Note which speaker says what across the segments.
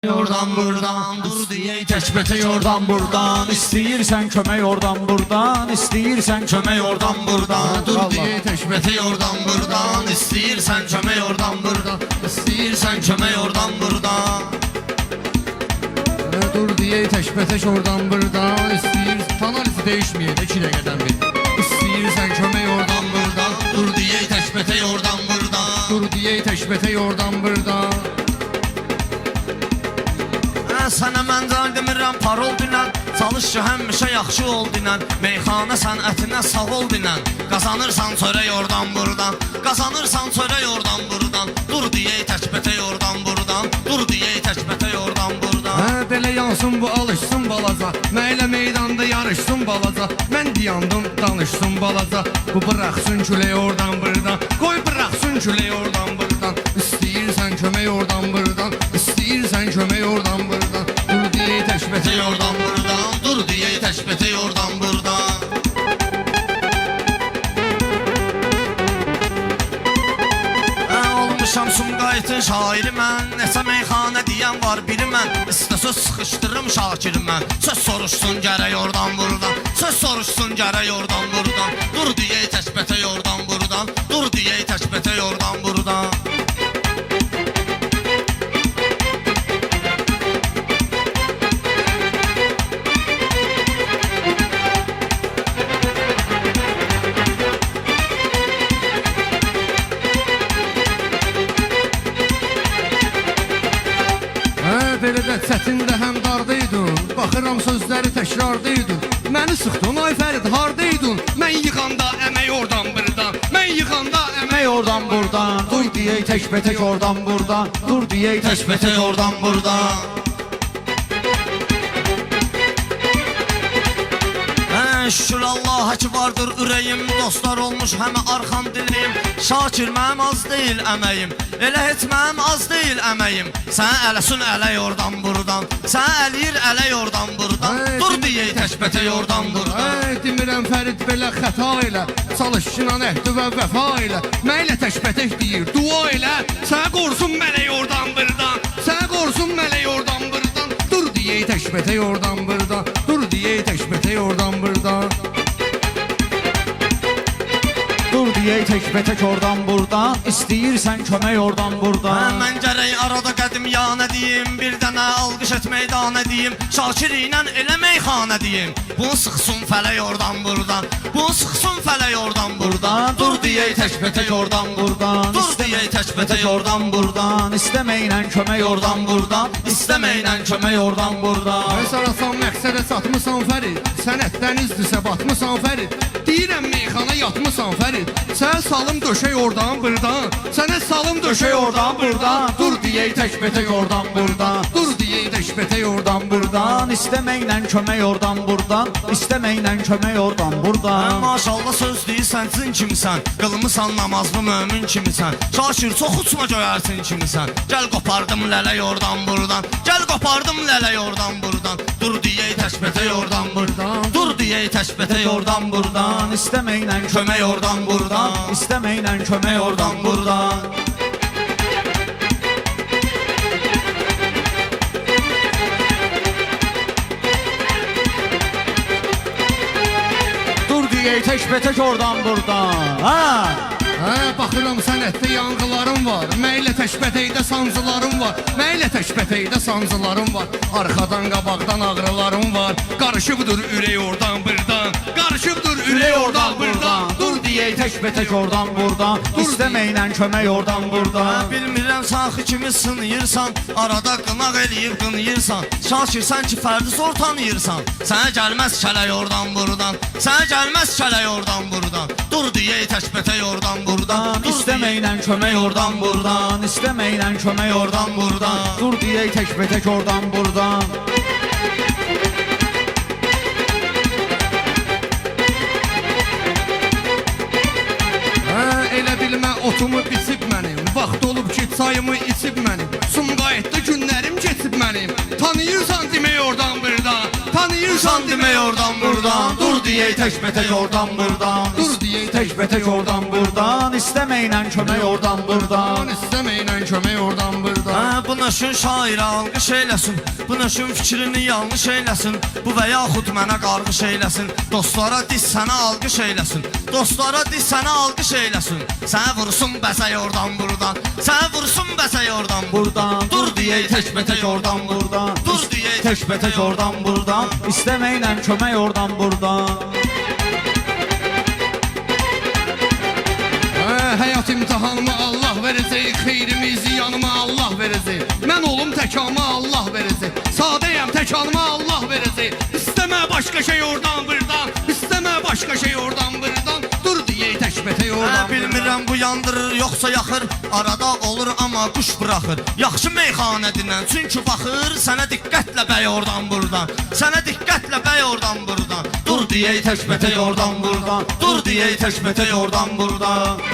Speaker 1: Oradan buradan dur diye teşbete oradan buradan İsteyirsen kömək oradan buradan İsteyirsen kömək oradan buradan Dur diye teşbete oradan buradan İsteyirsen kömək oradan buradan İsteyirsen kömək oradan buradan
Speaker 2: Dur diye teşbete oradan buradan İsteyirsen tanarısı değişmeye de 2 dəqiqədən bir İsteyirsen kömək oradan buradan
Speaker 1: Dur diye teşbete oradan buradan
Speaker 2: Dur diye teşbete oradan buradan
Speaker 1: Sənə mən can demirəm parol dinən Çalış ki həmişə yaxşı ol dinən Meyxana sənətinə sağ ol dinən Qazanırsan çörək oradan buradan Qazanırsan çörək oradan buradan Dur diye təşbətə oradan buradan Dur diye təşbətə oradan buradan
Speaker 2: Belə yansın bu alışsın balaca Məylə meydanda yarışsın balaca Mən diyandım danışsın balaca Bu bıraxsın külək oradan buradan Qoy bıraxsın külək oradan buradan İstəyirsən kömək oradan buradan İstəyirsən kömək oradan buradan Dur diye təşbətə
Speaker 1: oradan buradan Dur diye təşbətə oradan buradan Olmuşam Sumqayıtın şairi mən Nəsə meyxanə deyən var biri mən İstə söz sıxışdırım şakiri mən Söz soruşsun gərək oradan buradan Söz soruşsun gərək oradan buradan Dur diye təşbətə oradan buradan Dur diye təşbətə oradan buradan
Speaker 2: Belə də çətində həm dardaydın Baxıram sözləri təkrardaydın Məni sıxdın ay Fərid hardaydın Mən yıxanda əmək oradan buradan Mən yıxanda əmək
Speaker 1: oradan buradan Dur diye təşbətə oradan buradan Dur diye təşbətə oradan buradan Şükür Allah'a ki vardır ürəyim Dostlar olmuş həmə arxam dilim Şakir mənim az deyil əməyim Elə heç mənim az deyil əməyim Sənə ələsun ələk oradan buradan Sənə əliyir ələk oradan buradan Dur diye təşbətə oradan buradan
Speaker 2: Demirəm Fərid belə xəta elə Çalışınan əhdi və vəfa elə Məylə təşbətək deyir dua elə Sənə qorsun mələk oradan buradan Sənə qorsun mələk oradan buradan Dur diye təşbətək oradan buradan Dur diye təşbətək oradan buradan
Speaker 1: Dur diye təşbətək oradan buradan İstəyirsən kömək oradan buradan Mən gərək arada qədim ya nə deyim Bir dənə alqış et meydana deyim Şakir ilə elə meyxana deyim Bunu sıxsın fələk oradan buradan Bunu sıxsın fələk oradan buradan Dur diye təşbətək oradan buradan Dur diye təşbətək oradan buradan İstəməklə kömək oradan buradan İstəməklə kömək oradan buradan
Speaker 2: Sarasan məqsədə çatmısan Fərid Sənətdən izdirsə batmısan Fərid Deyirəm meyxana yatmısan Fərid Sənə salım döşək oradan buradan Sənə salım döşək oradan buradan
Speaker 1: Dur diye təşbətək oradan buradan
Speaker 2: Dur diye təşbətək oradan
Speaker 1: buradan İstəməklə kömək oradan buradan İstəməklə kömək oradan buradan Maşallah söz deyirsən cin kimisən Qılmısan namazlı mömin kimisən Şakir çox uçma göyərsin kimisən Gəl qopardım lələk oradan buradan Gəl qopardım lələk oradan buradan Dur diye təşbətək oradan buradan Dur diye təşbətək oradan buradan İstəməklə kömək oradan buradan İstəməklə kömək oradan buradan Təşbətək oradan buradan
Speaker 2: Baxıram sənətdə yanğılarım var Məylə təşbətəkdə sancılarım var Məylə təşbətəkdə sancılarım var Arxadan qabaqdan ağrılarım var Qarışıbdır ürək oradan buradan Qarışıbdır ürək oradan buradan
Speaker 1: Dur diye təşbətək oradan buradan İstəməklə kömək oradan buradan Bilmirəm saxı kimi sınıyırsan Arada qınaq eləyib qınıyırsan Şakirsən ki fərdi zor tanıyırsan Sənə gəlməz kələk oradan buradan Sənə gəlməz kələk oradan buradan Dur diye təşbətək oradan buradan İstəməklə kömək oradan buradan İstəməklə kömək oradan buradan Dur diye təşbətək oradan buradan
Speaker 2: Elə bilmə otumu biçib mənim Vaxt olub ki çayımı içib mənim Sumqayıtda günlərim keçib mənim Tanıyırsan demək oradan buradan Tanıyırsan demək oradan buradan
Speaker 1: Dur diye təşbətək oradan buradan
Speaker 2: Dur diye
Speaker 1: təşbətək oradan buradan İstəməklə kömək oradan buradan
Speaker 2: İstəməklə kömək oradan buradan buradan.
Speaker 1: Bu nöşün şairə alqış eyləsin, bu nöşün fikrini yanlış eyləsin, bu və yaxud mənə qarğış eyləsin, dostlara diz sənə alqış eyləsin, dostlara diz sənə alqış eyləsin, sənə vursun bəzək oradan buradan, sənə vursun bəzək oradan buradan, dur deyək təkbətək oradan buradan,
Speaker 2: dur deyək
Speaker 1: təkbətək oradan buradan, istəməklə kömək oradan buradan.
Speaker 2: Həyat imtihanımı Allah verəcək, xeyrimizi yanıma Allah verəcək. Mən olum təkamı Allah verəcək, sadəyəm təkanıma Allah verəcək. İstəmə başqa şey oradan buradan, istəmə başqa şey oradan buradan, dur deyək təkbətək oradan buradan.
Speaker 1: Bilmirəm bu yandırır yoxsa yaxır, arada olur amma quş buraxır. Yaxşı meyxanədindən çünki baxır, sənə diqqətlə bəy oradan buradan, sənə diqqətlə bəy oradan buradan, dur deyək təkbətək oradan buradan, dur deyək təkbətək oradan buradan.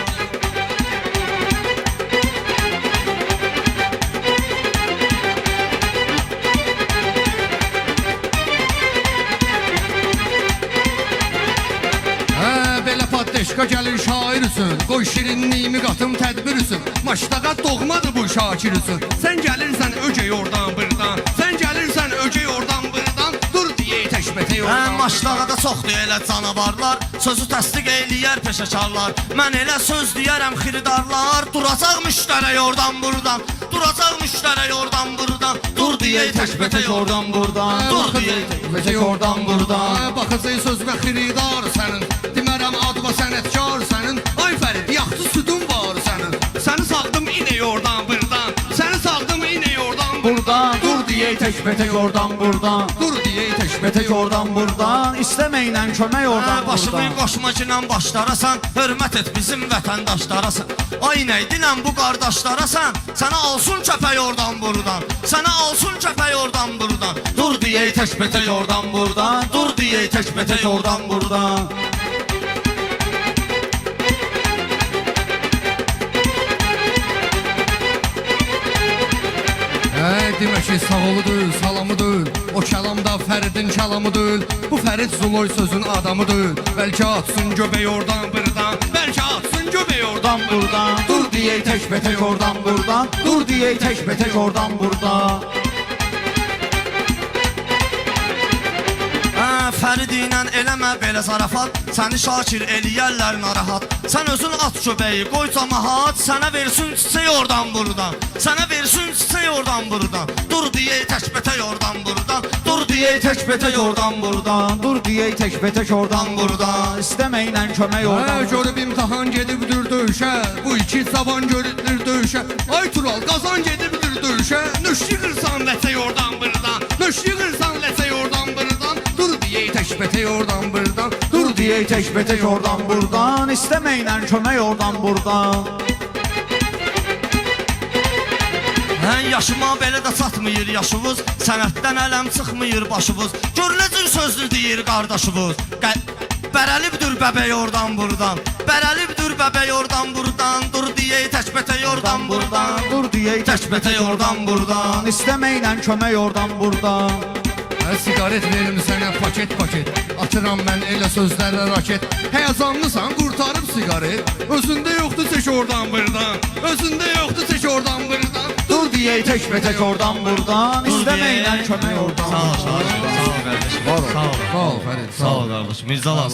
Speaker 2: Paddeşka gəlir şair üçün, qoy şirinliyimi qatım tədbir üçün, maştaqa doğmadır bu şakir üçün. Sən gəlirsən öcək oradan buradan, sən gəlirsən öcək oradan buradan, dur deyək təkbətək oradan.
Speaker 1: Maştağa da çoxdur elə canavarlar, sözü təsdiq eləyər peşəkarlar. Mən elə söz deyərəm xiridarlar, duracaq müştərək oradan buradan, duracaq müştərək oradan buradan, dur deyək təkbətək oradan buradan, dur deyək təkbətək oradan buradan.
Speaker 2: Baxacaq söz və xiridar sənin, demərəm ad və sənətkar sənin, ay Fərid yaxşı südün var sənin, səni sağdım inək oradan buradan, səni sağdım inək oradan
Speaker 1: buradan, dur deyək təkbətək oradan buradan,
Speaker 2: dur deyək
Speaker 1: təkbətək oradan buradan, istəməklə kömək oradan buradan.
Speaker 2: Başımın qoşmacıyla başlarasan, hörmət et bizim vətəndaşlarasan, ay nəydinən bu qardaşlarasan, sənə alsın köpək oradan buradan, sənə alsın köpək oradan buradan,
Speaker 1: dur deyək təkbətək oradan buradan, dur deyək təkbətək oradan buradan.
Speaker 2: Demək ki, sağolu deyil, salamı deyil, o kəlamda Fəridin kəlamı deyil, bu Fərid Zuloy sözün adamı deyil. Bəlkə atsın göbək oradan buradan, bəlkə atsın göbək oradan buradan,
Speaker 1: dur deyək təkbətək oradan buradan, dur deyək təkbətək oradan buradan. Fərid ilə eləmə belə zarafat, səni Şakir eləyərlər narahat. Sən özün at köbəyi, qoy camahat, sənə versin çiçək oradan buradan, sənə versin çiçək oradan buradan, dur deyək təkbətək oradan buradan, dur deyək təkbətək oradan buradan, dur deyək təkbətək oradan buradan, istəməklə kömək oradan.
Speaker 2: Görüb imtihan gedibdir döyüşə, bu iki cavan görübdür döyüşə, ay Tural qazan gedibdir döyüşə, nöş yığırsan ləçək oradan buradan, nöş yığırsan ləçək oradan buradan, dur deyək təkbətək oradan buradan,
Speaker 1: dur deyək təkbətək oradan buradan, istəməklə kömək oradan buradan. Yaşıma belə də çatmıyır yaşınız, sənətdən ələm çıxmıyır başınız, gör nə cür sözdür deyir qardaşınız. Bərəlibdir bəbəy oradan buradan, bərəlibdir bəbəy oradan buradan, dur deyək təkbətək oradan buradan, dur deyək təkbətək oradan buradan, istəməklə kömək oradan buradan.
Speaker 2: Sigaret verim sənə paket paket, atıram mən elə sözlərlə raket. Həyəcanlısan qurtarıb sigaret, özündə yoxdur çək oradan buradan, özündə yoxdur çək oradan buradan,
Speaker 1: dur deyək təkbətək oradan buradan, istəməklə kömək oradan.
Speaker 2: Sağ ol, sağ ol qardaşım, sağ ol, Fərid,
Speaker 1: Sağ ol qardaşım, Mirzəla.